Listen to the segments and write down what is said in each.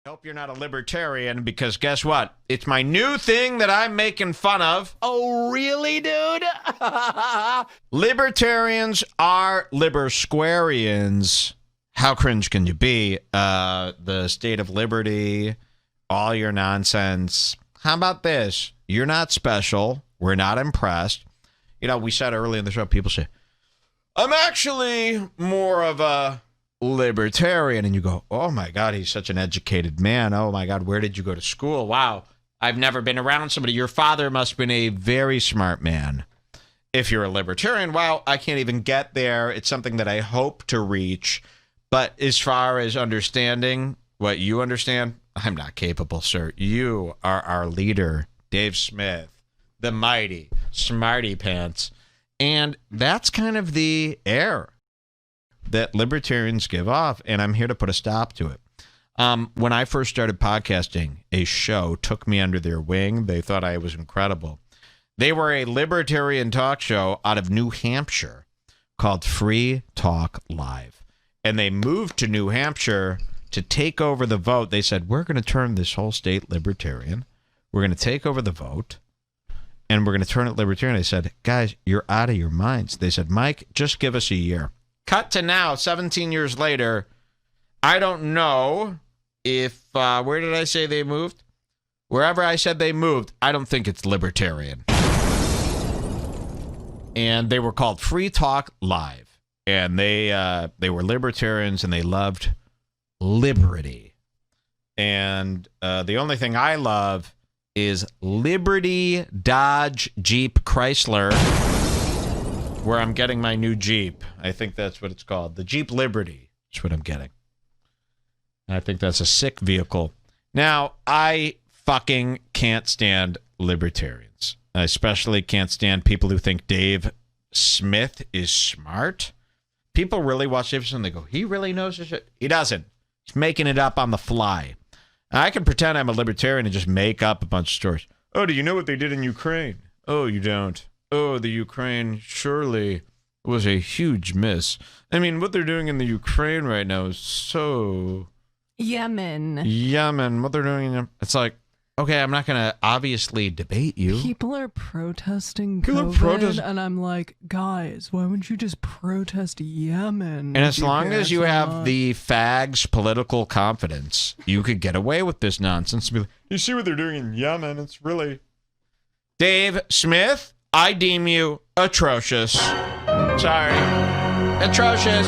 Hope you're not a libertarian, because guess what? It's my new thing that I'm making fun of. Oh, really, dude? Libertarians are libersquarians. How cringe can you be? The state of liberty, all your nonsense. How about this? You're not special. We're not impressed. You know, we said early in the show, people say, I'm actually more of a libertarian. And you go, oh my God, he's such an educated man. Oh my God, where did you go to school? Wow, I've never been around somebody. Your father must have been a very smart man. If you're a libertarian, wow, I can't even get there. It's something that I hope to reach. But as far as understanding what you understand, I'm not capable, sir. You are our leader, Dave Smith, the mighty Smarty Pants. And that's kind of the air that libertarians give off, and I'm here to put a stop to it. When I first started podcasting, a show took me under their wing. They thought I was incredible. They were a libertarian talk show out of New Hampshire called Free Talk Live. And they moved to New Hampshire to take over the vote. They said, we're going to turn this whole state libertarian. We're going to take over the vote, and we're going to turn it libertarian. I said, guys, you're out of your minds. They said, Mike, just give us a year. Cut to now, 17 years later. I don't know if, where did I say they moved? Wherever I said they moved, I don't think it's libertarian. And they were called Free Talk Live. And they were libertarians, and they loved liberty. And the only thing I love is Liberty Dodge Jeep Chrysler, where I'm getting my new Jeep. I think that's what it's called. The Jeep Liberty is what I'm getting. I think that's a sick vehicle. Now, I fucking can't stand libertarians. I especially can't stand people who think Dave Smith is smart. People really watch Dave Smith and they go, he really knows this shit? He doesn't. He's making it up on the fly. I can pretend I'm a libertarian and just make up a bunch of stories. Oh, do you know what they did in Ukraine? Oh, you don't. Oh, the Ukraine surely was a huge miss. I mean, what they're doing in the Ukraine right now is so... Yemen. What they're doing in... It's like, okay, I'm not going to obviously debate you. People are protesting COVID, and I'm like, guys, why wouldn't you just protest Yemen? And as long as you have the fags' political confidence, you could get away with this nonsense. You see what they're doing in Yemen? It's really... Dave Smith, I deem you atrocious. Sorry. Atrocious.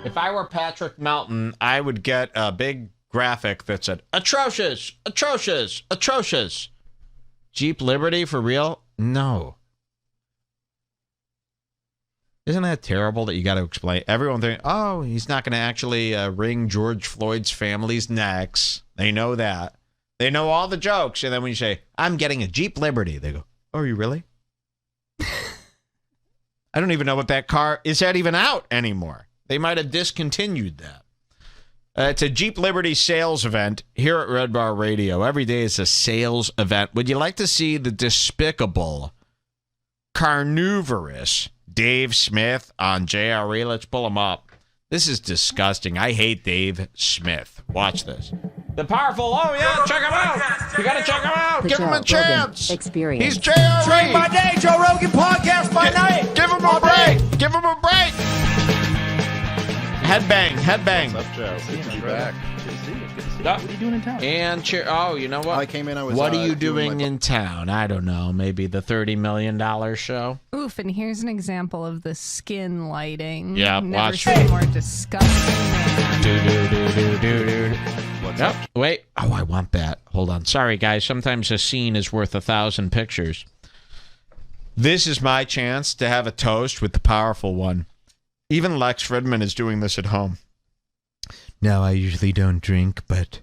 If I were Patrick Melton, I would get a big graphic that said, atrocious, atrocious, atrocious. Jeep Liberty for real? No. Isn't that terrible that you got to explain? Everyone thinks, oh, he's not going to actually wring George Floyd's family's necks. They know that. They know all the jokes. And then when you say, I'm getting a Jeep Liberty, they go, oh, are you really? I don't even know what that car is. That even out anymore? They might have discontinued that. It's a Jeep Liberty sales event here at Redbar Radio. Every day is a sales event. Would you like to see the despicable, carnivorous Dave Smith on JRE? Let's pull him up. This is disgusting. I hate Dave Smith. Watch this. The powerful, oh yeah, check him out. You got to check him out. Give him a chance. Experience. He's JRE. Drink by day, Joe Rogan podcast by night. Give him a break. Give him a break. Headbang. What's up, Joe? Good to be back. Good to see you. Good to see you. What are you doing in town? And cheer. Oh, you know what? I came in. I was. What are you doing in town? I don't know. Maybe the $30 million show. Oof, and here's an example of the skin lighting. Yeah, Never watch. seen more disgusting. What's Yep. up? Wait. Oh, I want that. Hold on. Sorry, guys. Sometimes a scene is worth 1,000 pictures. This is my chance to have a toast with the powerful one. Even Lex Fridman is doing this at home. Now, I usually don't drink, but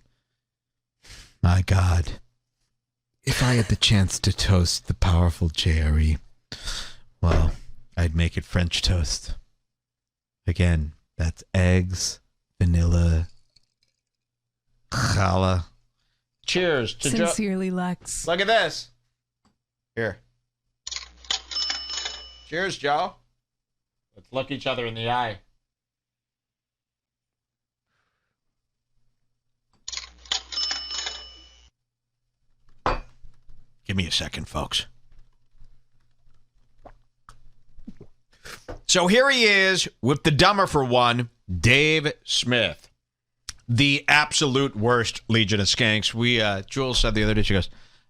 my God, if I had the chance to toast the powerful JRE, well, I'd make it French toast. Again, that's eggs, vanilla, challah. Cheers to Joe. Sincerely, Lex. Look at this. Here. Cheers, Joe. Let's look each other in the eye. Give me a second, folks. So here he is with the dumber for one, Dave Smith. The absolute worst Legion of Skanks. Jules said the other day, she goes,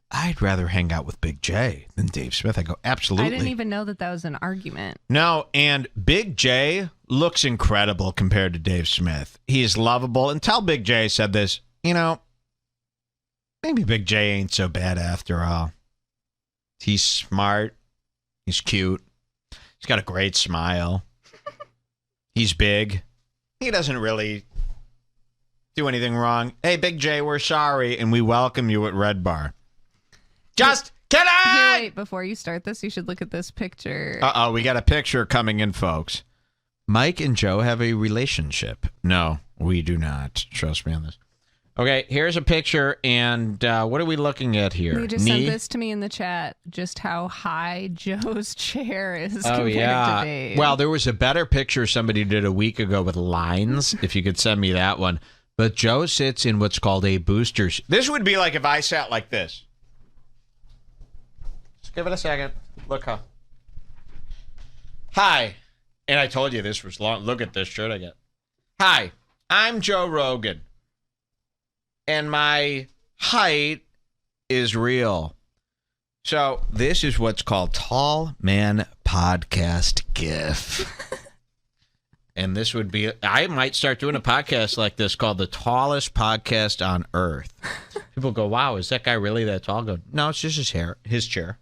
I'd rather hang out with Big J than Dave Smith. I go, absolutely. I didn't even know that was an argument. No, and Big J looks incredible compared to Dave Smith. He's lovable. Until Big J said this, maybe Big J ain't so bad after all. He's smart. He's cute. He's got a great smile. He's big. He doesn't really do anything wrong. Hey, Big J, we're sorry, and we welcome you at Redbar. Just kidding! Here, wait, before you start this, you should look at this picture. Uh-oh, we got a picture coming in, folks. Mike and Joe have a relationship. No, we do not. Trust me on this. Okay, here's a picture, and what are we looking at here? You just sent this to me in the chat, just how high Joe's chair is compared to Dave. Well, there was a better picture somebody did a week ago with lines, if you could send me that one. But Joe sits in what's called a booster. This would be like if I sat like this. Just give it a second. Look, huh? Hi. And I told you this was long. Look at this shirt I got. Hi, I'm Joe Rogan. And my height is real. So this is what's called Tall Man Podcast GIF. And this would be, I might start doing a podcast like this called The Tallest Podcast on Earth. People go, wow, is that guy really that tall? I go, no, it's just his chair.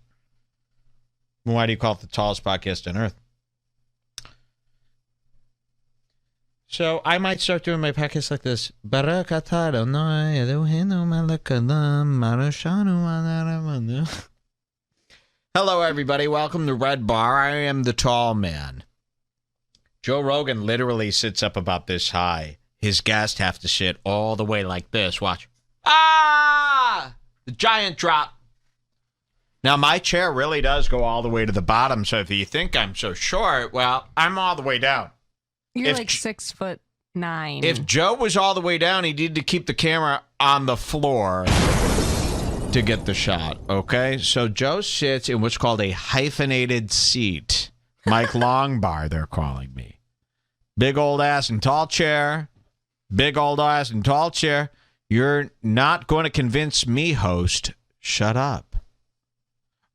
Why do you call it the tallest podcast on Earth? So I might start doing my podcast like this. Hello, everybody. Welcome to Redbar. I am the tall man. Joe Rogan literally sits up about this high. His guests have to sit all the way like this. Watch. Ah! The giant drop. Now, my chair really does go all the way to the bottom, so if you think I'm so short, well, I'm all the way down. You're like 6'9". If Joe was all the way down, he needed to keep the camera on the floor to get the shot, okay? So Joe sits in what's called a hyphenated seat. Mike Longbar, they're calling me. Big old ass and tall chair. Big old ass and tall chair. You're not going to convince me, host. Shut up.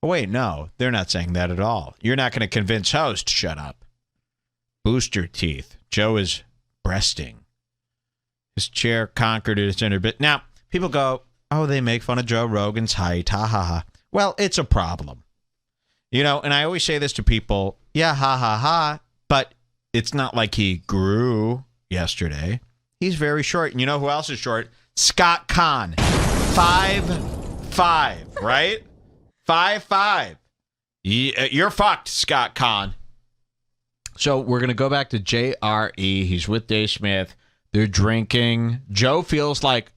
Oh, wait, no. They're not saying that at all. You're not going to convince host. Shut up. Booster teeth. Joe is breasting. His chair conquered its inner bit. Now, people go, oh, they make fun of Joe Rogan's height. Ha, ha, ha. Well, it's a problem. And I always say this to people, yeah, ha, ha, ha, but it's not like he grew yesterday. He's very short. And you know who else is short? Scott Kahn. 5'5", right? 5'5". You're fucked, Scott Kahn. So we're going to go back to JRE. He's with Dave Smith. They're drinking. Joe feels like,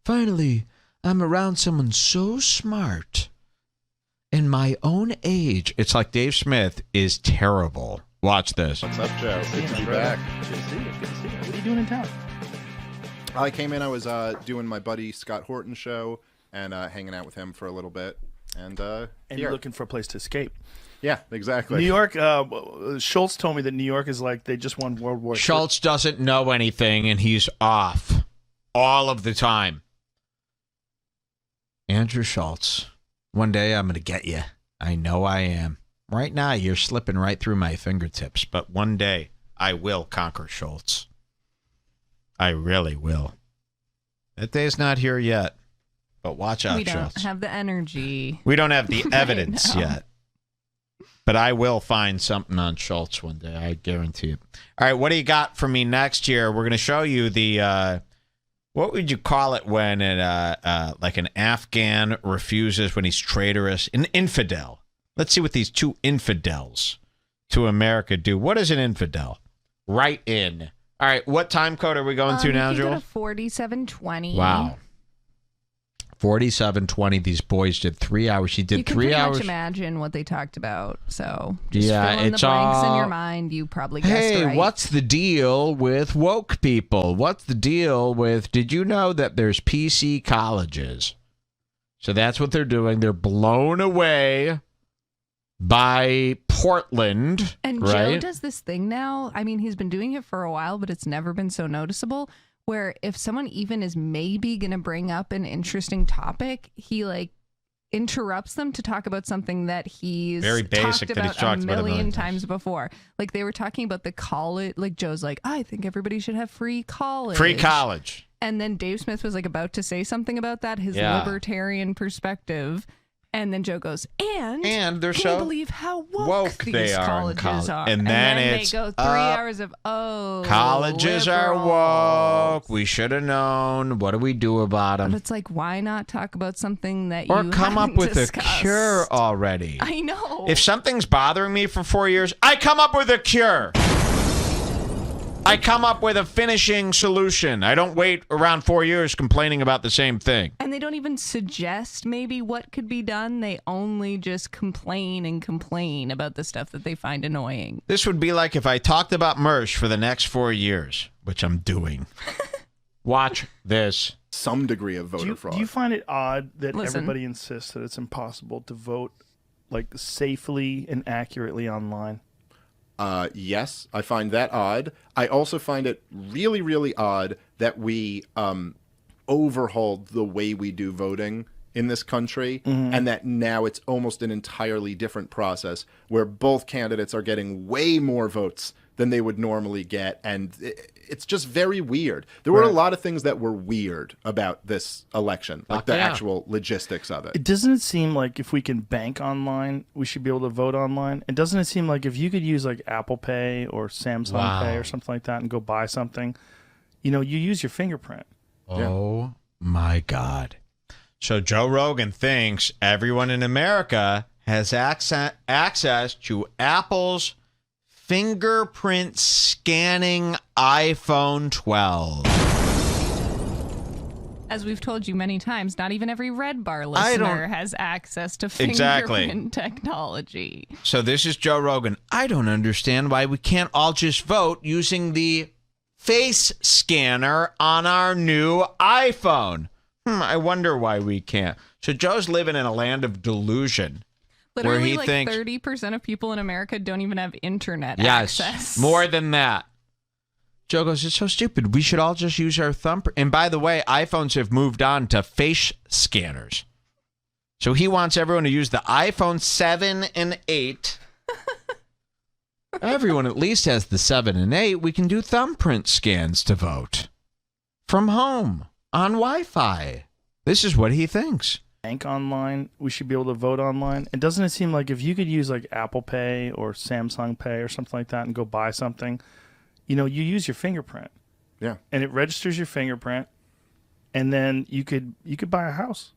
finally, I'm around someone so smart. In my own age, it's like Dave Smith is terrible. Watch this. What's up, Joe? Good to be back. Good to see you. Good to see you. What are you doing in town? I came in. I was doing my buddy Scott Horton's show and hanging out with him for a little bit. And you're looking for a place to escape. Yeah, exactly. New York, Schultz told me that New York is like they just won World War II. Schultz doesn't know anything, and he's off all of the time. Andrew Schultz. One day I'm going to get you. I know I am. Right now, you're slipping right through my fingertips, but one day I will conquer Schultz. I really will. That day's not here yet, but watch out, Schultz. We don't have the energy. We don't have the evidence yet, but I will find something on Schultz one day. I guarantee it. All right, what do you got for me next year? We're going to show you the... what would you call it when like an Afghan refuses when he's traitorous? An infidel. Let's see what these two infidels to America do. What is an infidel? Right in. All right, what time code are we going to now, Joel? 4720. Wow. 4720. These boys did 3 hours. She did 3 hours. You can pretty much imagine what they talked about. So just yeah, fill in it's the blanks all... in your mind. You probably guessed hey, right. what's the deal with woke people? What's the deal with... Did you know that there's PC colleges? So that's what they're doing. They're blown away by Portland. And right? Joe does this thing now. I mean, he's been doing it for a while, but it's never been so noticeable. Where if someone even is maybe going to bring up an interesting topic, he like interrupts them to talk about something that he's Very basic talked that he's about talked a about a million million times before. Like they were talking about the college. Like Joe's like, I think everybody should have free college. Free college. And then Dave Smith was like about to say something about that, his Yeah. libertarian perspective. And then Joe goes, and they're can so you believe how woke these they are in colleges college. are. And then it's they go 3 hours of, colleges are woke. We should have known. What do we do about But them? it's like, why not talk about something that Or you come up haven't with discussed? a cure already. I know. If something's bothering me for 4 years, I come up with a cure. I come up with a finishing solution. I don't wait around 4 years complaining about the same thing. And they don't even suggest maybe what could be done. They only just complain and complain about the stuff that they find annoying. This would be like if I talked about Mersh for the next 4 years, which I'm doing. Watch this. Some degree of voter fraud. Do you find it odd that Listen. everybody insists that it's impossible to vote like safely and accurately online? Yes, I find that odd. I also find it really, really odd that we overhauled the way we do voting in this country, and that now it's almost an entirely different process where both candidates are getting way more votes than they would normally get, and it's just very weird. There were a lot of things that were weird about this election, like the actual logistics of it. Doesn't it seem like if we can bank online, we should be able to vote online? And doesn't it seem like if you could use like Apple Pay or Samsung Pay or something like that and go buy something, you know, you use your fingerprint. Oh, my God. So Joe Rogan thinks everyone in America has access to Apple's fingerprint scanning iPhone 12. As we've told you many times, not even every Redbar listener has access to fingerprint technology. So this is Joe Rogan. I don't understand why we can't all just vote using the face scanner on our new iPhone. I wonder why we can't. So Joe's living in a land of delusion. Literally, where he like thinks 30% of people in America don't even have internet yes, access. More than that. Joe goes, it's so stupid. We should all just use our thumb. And by the way, iPhones have moved on to face scanners. So he wants everyone to use the iPhone 7 and 8. Everyone at least has the 7 and 8. We can do thumbprint scans to vote from home on Wi-Fi. This is what he thinks. Bank online, we should be able to vote online. And doesn't it seem like if you could use like Apple Pay or Samsung Pay or something like that and go buy something, you know, you use your fingerprint. Yeah. And it registers your fingerprint, and then you could buy a house.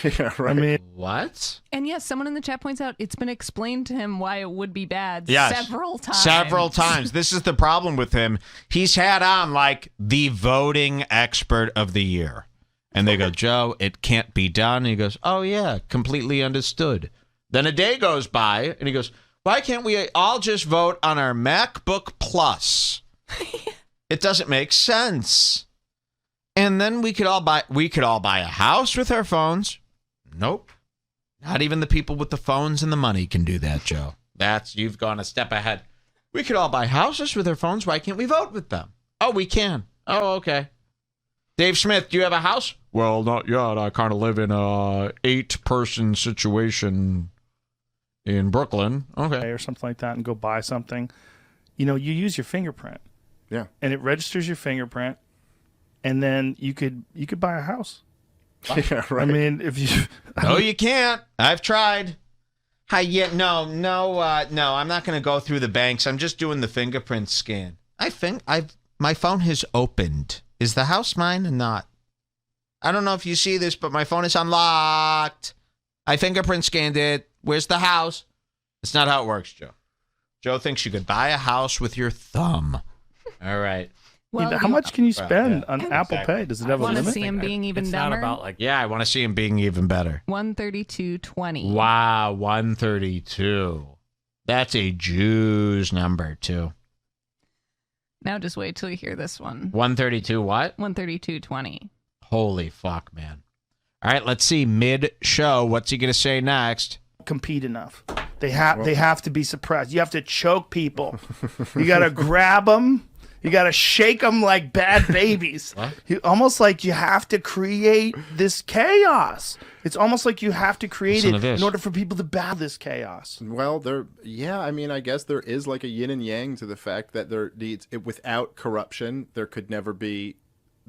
Yeah, right. I mean, What? And yes, someone in the chat points out it's been explained to him why it would be bad several times. Several times. This is the problem with him. He's had on like the voting expert of the year. And they go, Joe, it can't be done. And he goes, oh, yeah, completely understood. Then a day goes by, and he goes, why can't we all just vote on our MacBook Plus? It doesn't make sense. And then we could all buy a house with our phones. Nope. Not even the people with the phones and the money can do that, Joe. You've gone a step ahead. We could all buy houses with our phones. Why can't we vote with them? Oh, we can. Oh, okay. Dave Smith, do you have a house? Well, not yet. I kind of live in a 8-person situation in Brooklyn. Okay. or something like that and go buy something, you know, you use your fingerprint. Yeah. And it registers your fingerprint, and then you could buy a house. Yeah, right. I mean, if you No, you can't. I've tried. No, I'm not going to go through the banks. I'm just doing the fingerprint scan. My phone has opened. Is the house mine or not? I don't know if you see this, but my phone is unlocked. I fingerprint scanned it. Where's the house? It's not how it works, Joe. Joe thinks you could buy a house with your thumb. All right. Well, how much can you spend yeah, on Apple Pay? Does it have a want to limit? see him being even it's dumber? not about like Yeah, I want to see him being even better. 132.20. Wow, 132. That's a Jew's number, too. Now just wait till you hear this one. 132 what? 132.20. Holy fuck, man. All right, let's see. Mid-show, what's he going to say next? Compete enough. They have to be suppressed. You have to choke people. You got to grab them. You got to shake them like bad babies. Almost like you have to create this chaos. It's almost like you have to create it in order for people to battle this chaos. Well, I mean, I guess there is like a yin and yang to the fact that without corruption, there could never be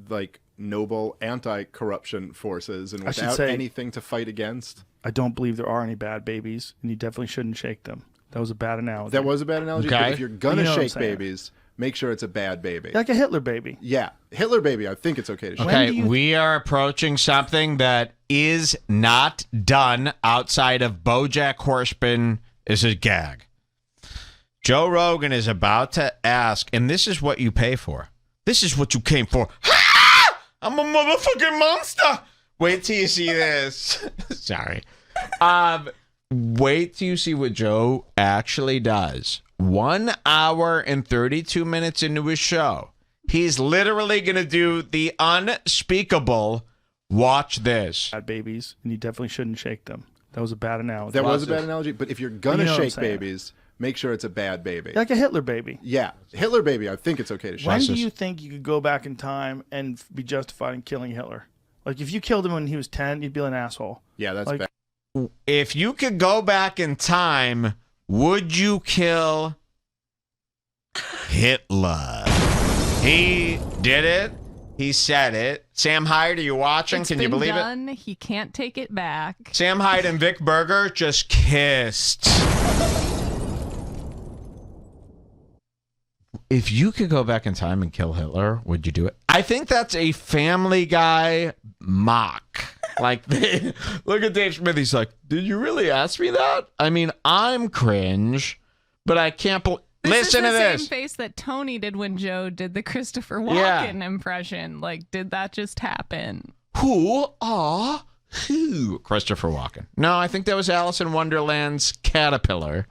like noble anti-corruption forces, and without anything to fight against. I don't believe there are any bad babies, and you definitely shouldn't shake them. That was a bad analogy. That was a bad analogy. Okay. But if you're gonna shake babies, make sure it's a bad baby. Like a Hitler baby. Yeah, Hitler baby. I think it's okay to shake. Okay, we are approaching something that is not done outside of BoJack Horseman is a gag. Joe Rogan is about to ask, and this is what you pay for. This is what you came for. I'm a motherfucking monster. Wait till you see this. Sorry. Wait till you see what Joe actually does. 1 hour and 32 minutes into his show, he's literally going to do the unspeakable. Watch this. Bad babies, and you definitely shouldn't shake them. That was a bad analogy. That was a bad analogy. But if you're gonna shake babies, make sure it's a bad baby. Like a Hitler baby. Yeah, Hitler baby. I think it's okay to shake. When do you think you could go back in time and be justified in killing Hitler? Like, if you killed him when he was 10, you'd be an asshole. Yeah, that's like, bad. If you could go back in time, would you kill Hitler? He did it. He said it. Sam Hyde, are you watching? Can you believe it? He can't take it back. Sam Hyde and Vic Berger just kissed. If you could go back in time and kill Hitler, would you do it? I think that's a Family Guy mock. Like, look at Dave Smith. He's like, did you really ask me that? I mean, I'm cringe, but I can't believe. Listen to this. This is the same face that Tony did when Joe did the Christopher Walken impression. Like, did that just happen? Who? Christopher Walken. No, I think that was Alice in Wonderland's caterpillar.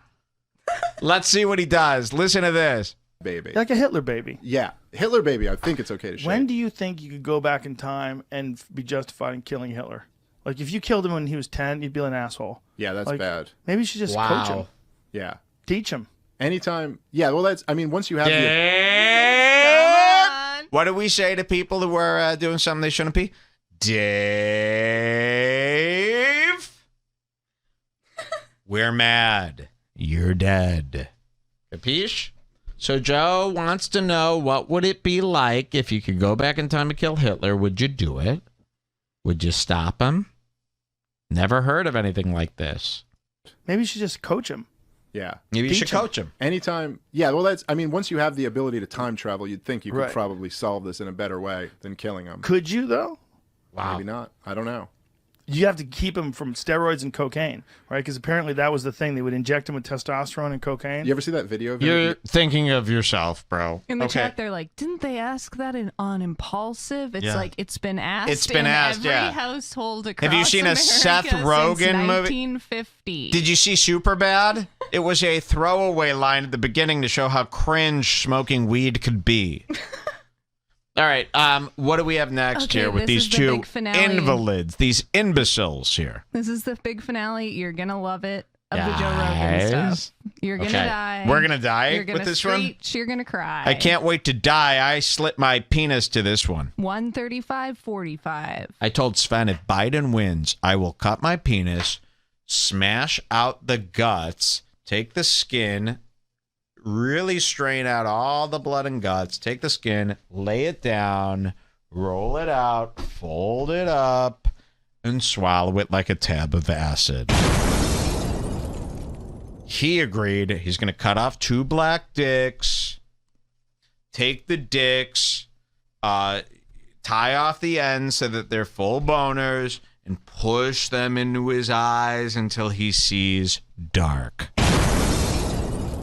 Let's see what he does. Listen to this. Baby. Like a Hitler baby. Yeah, Hitler baby. I think it's okay to shake. When do you think you could go back in time and be justified in killing Hitler? Like, if you killed him when he was 10, you'd be an asshole. Yeah, that's bad. Maybe you should just coach him. Yeah. Teach him. Anytime. Yeah, well, once you have What do we say to people who are doing something they shouldn't be? Dave, we're mad. You're dead. Capiche? So Joe wants to know, what would it be like if you could go back in time and kill Hitler? Would you do it? Would you stop him? Never heard of anything like this. Maybe you should just coach him. Yeah. Maybe you should coach him. Anytime. Yeah, well, once you have the ability to time travel, you'd think you could probably solve this in a better way than killing him. Could you, though? Wow. Maybe not. I don't know. You have to keep him from steroids and cocaine, right? Because apparently that was the thing. They would inject him with testosterone and cocaine. You ever see that video? You're thinking of yourself, bro. In the chat, they're like, didn't they ask that on Impulsive? It's like, it's been asked. It's been asked, every household across Have you seen America a Seth Rogen movie? 1950. Did you see Superbad? It was a throwaway line at the beginning to show how cringe smoking weed could be. All right, what do we have next here with these two invalids, these imbeciles here? This is the big finale. You're going to love it. Of the Joe Rogan stuff. You're going to die. We're going to die You're gonna with this screech, one? You're going to cry. I can't wait to die. I slit my penis to this one. 135-45. I told Sven, if Biden wins, I will cut my penis, smash out the guts, take the skin, really strain out all the blood and guts, take the skin, lay it down, roll it out, fold it up, and swallow it like a tab of acid. He agreed. He's going to cut off 2 black dicks, take the dicks, tie off the ends so that they're full boners, and push them into his eyes until he sees dark.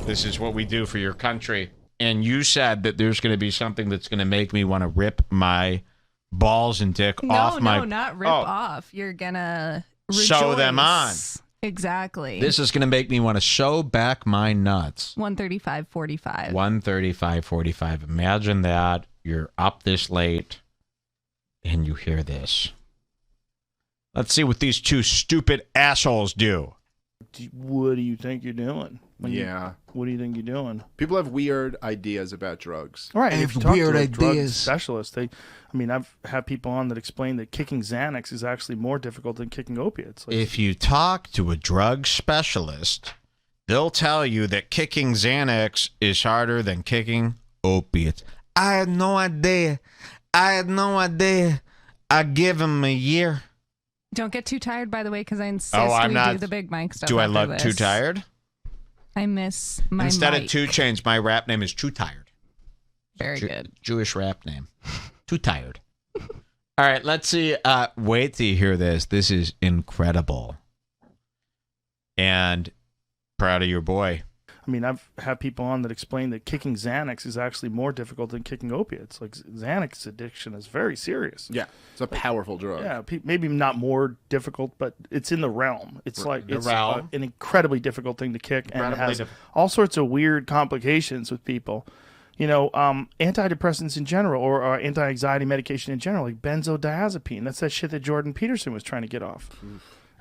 This is what we do for your country. And you said that there's going to be something that's going to make me want to rip my balls and dick off my... No, not rip off. You're going to rejoice. Sew them on. Exactly. This is going to make me want to sew back my nuts. 135-45. 135-45. Imagine that. You're up this late and you hear this. Let's see what these two stupid assholes do. What do you think you're doing? Yeah. What do you think you're doing? People have weird ideas about drugs. All right. I If you have talk weird to a drug ideas. specialist, I've had people on that explain that kicking Xanax is actually more difficult than kicking opiates. Like, If you talk to a drug specialist, they'll tell you that kicking Xanax is harder than kicking opiates. I had no idea. I give him a year. Don't get too tired, by the way, because I insist I'm we not- do the big mic stuff. Do I after look this. too tired? I miss my Instead mic. of 2 Chainz, my rap name is Too Tired. Very good. Jewish rap name. Too Tired. All right, let's see. Wait till you hear this. This is incredible. And proud of your boy. I've had people on that explain that kicking Xanax is actually more difficult than kicking opiates. Like Xanax addiction is very serious. Yeah, it's a powerful drug. Yeah, maybe not more difficult, but it's in the realm. It's like The it's realm. an incredibly difficult thing to kick, and it Incredibly has all sorts of weird complications with people. Antidepressants in general, or anti-anxiety medication in general, like benzodiazepine. That's that shit that Jordan Peterson was trying to get off.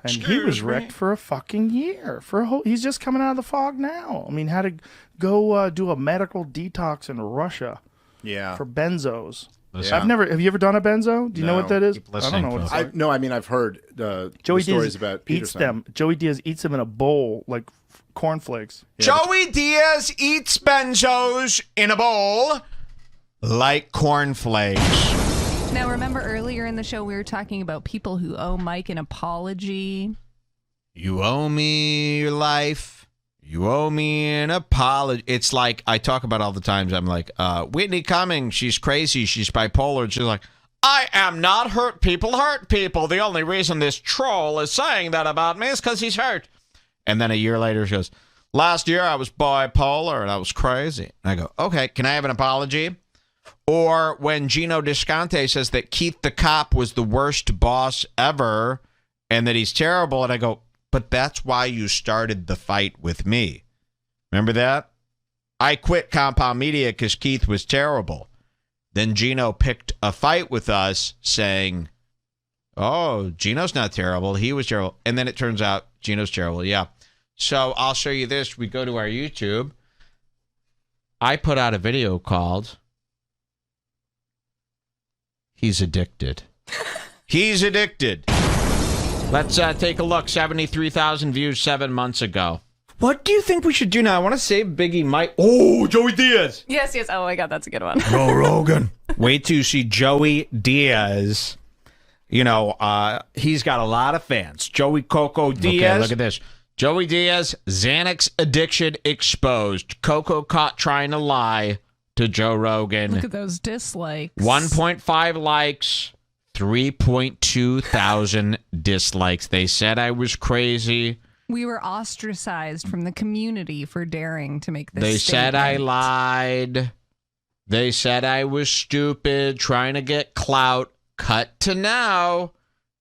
And he was wrecked for a fucking year. He's just coming out of the fog now. Had to go do a medical detox in Russia Yeah. for benzos. Listen, Have you ever done a benzo? Do you know No. what that is? Keep I listening, don't know what it's folks. like. No, I've heard Joey the stories Diaz about eats Peterson. them. Joey Diaz eats them in a bowl like cornflakes. Joey Diaz eats benzos in a bowl like cornflakes. Now, remember earlier in the show we were talking about people who owe Mike an apology. You owe me your life. You owe me an apology. It's like I talk about all the times. I'm like, Whitney Cummings, she's crazy. She's bipolar. And she's like, I am not hurt people. Hurt people. The only reason this troll is saying that about me is because he's hurt. And then a year later, she goes, last year I was bipolar and I was crazy. And I go, okay, can I have an apology? Or when Gino Descante says that Keith the cop was the worst boss ever and that he's terrible. And I go, but that's why you started the fight with me. Remember that? I quit Compound Media because Keith was terrible. Then Gino picked a fight with us saying, oh, Gino's not terrible. He was terrible. And then it turns out Gino's terrible. Yeah. So I'll show you this. We go to our YouTube. I put out a video called He's Addicted. He's Addicted. Let's take a look. 73,000 views 7 months ago. What do you think we should do now? I want to save Biggie Mike. Oh, Joey Diaz. Yes. Oh my God, that's a good one. Joe Rogan. Wait till you see Joey Diaz. He's got a lot of fans. Joey Coco Diaz. Okay, look at this. Joey Diaz, Xanax addiction exposed. Coco caught trying to lie to Joe Rogan. Look at those dislikes. 1.5 likes, 3.2 thousand dislikes. They said I was crazy. We were ostracized from the community for daring to make this They said I statement. lied. They said I was stupid, trying to get clout. Cut to now.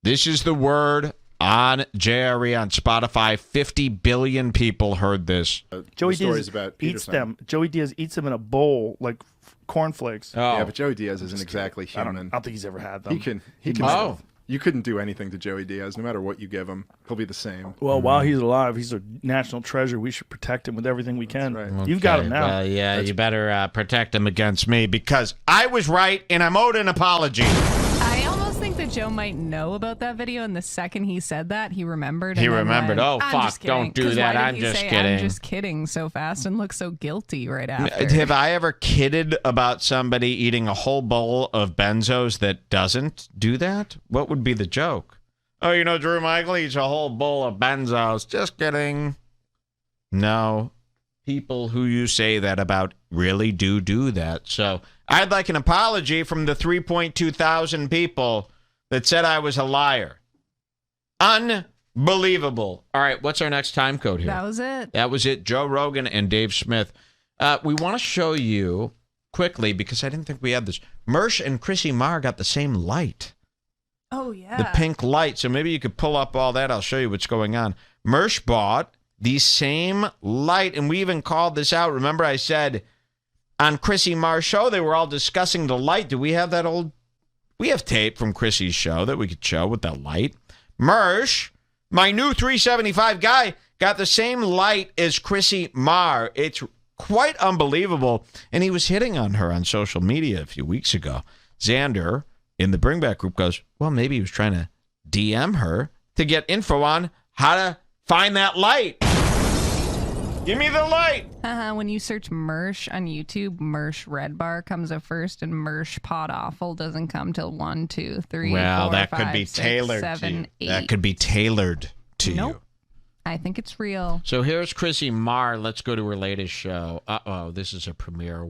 This is the word on JRE on Spotify. 50 billion people heard this. Joey stories Diaz about eats Peterson. them. Joey Diaz eats them in a bowl like cornflakes. Oh, Yeah, but Joey Diaz isn't exactly I human. don't think he's ever had them. He can. Oh. You couldn't do anything to Joey Diaz, no matter what you give him. He'll be the same. Well, while he's alive, he's a national treasure. We should protect him with everything we can. right. You've got him okay. now. Well, yeah, you better protect him against me because I was right and I'm owed an apology. I almost think that Joe might know about that video, and the second he said that, he remembered. He and then remembered. went, Oh, "I'm fuck, just kidding." don't do 'Cause that. why did I'm he just say, kidding. I'm just kidding so fast and look so guilty right after. Have I ever kidded about somebody eating a whole bowl of benzos that doesn't do that? What would be the joke? Oh, Drew Michael eats a whole bowl of benzos. Just kidding. No. People who you say that about really do that. So I'd like an apology from the 3.2 thousand people that said I was a liar. Unbelievable. All right, what's our next time code here? That was it. That was it. Joe Rogan and Dave Smith. We want to show you quickly, because I didn't think we had this. Mersh and Chrissy Marr got the same light. Oh, yeah. The pink light. So maybe you could pull up all that. I'll show you what's going on. Mersh bought the same light, and we even called this out. Remember I said on Chrissy Marr's show, they were all discussing the light. Do we have that old... We have tape from Chrissy's show that we could show with that light. Mersh, my new 375 guy, got the same light as Chrissy Marr. It's quite unbelievable. And he was hitting on her on social media a few weeks ago. Xander in the Bring Back group goes, well, maybe he was trying to DM her to get info on how to find that light. Give me the light. When you search Mersh on YouTube, Mersh Redbar comes up first, and Mersh Pod Awful doesn't come till 1, 2, 3. Well, 4, that 5, could be 6, tailored 7, to you. 8. That could be tailored to Nope. you. I think it's real. So here's Chrissy Marr. Let's go to her latest show. Uh-oh, this is a premiere.